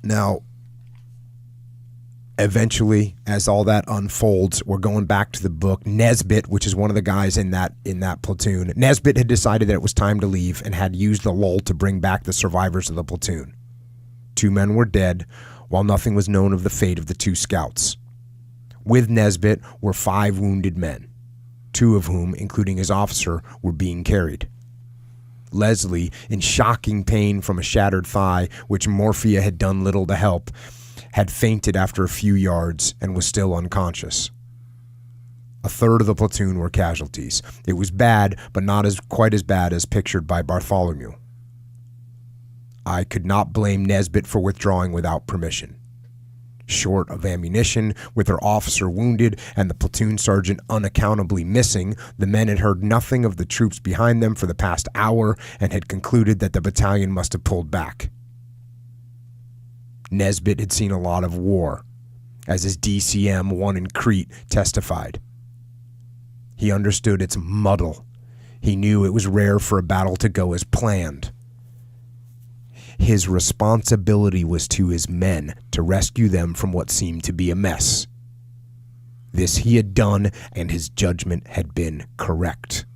Now, eventually, as all that unfolds, we're going back to the book. Nesbitt, which is one of the guys in that platoon, Nesbitt had decided that it was time to leave and had used the lull to bring back the survivors of the platoon. 2 men were dead, while nothing was known of the fate of the 2 scouts. With Nesbitt were 5 wounded men, 2 of whom, including his officer, were being carried. Leslie, in shocking pain from a shattered thigh, which morphia had done little to help, had fainted after a few yards and was still unconscious. A third of the platoon were casualties. It was bad, but not quite as bad as pictured by Bartholomew. I could not blame Nesbitt for withdrawing without permission. Short of ammunition, with their officer wounded and the platoon sergeant unaccountably missing, the men had heard nothing of the troops behind them for the past hour and had concluded that the battalion must have pulled back. Nesbitt had seen a lot of war, as his DCM-1 in Crete testified. He understood its muddle. He knew it was rare for a battle to go as planned. His responsibility was to his men to rescue them from what seemed to be a mess. This he had done, and his judgment had been correct.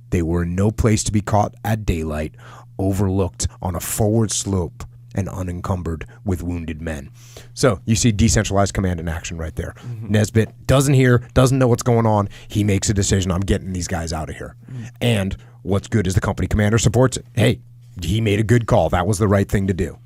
They were in no place to be caught at daylight, overlooked on a forward slope and unencumbered with wounded men. So you see decentralized command in action right there. Mm-hmm. Nesbitt doesn't hear, doesn't know what's going on. He makes a decision, I'm getting these guys out of here. Mm-hmm. And what's good is the company commander supports it. Hey, he made a good call. That was the right thing to do.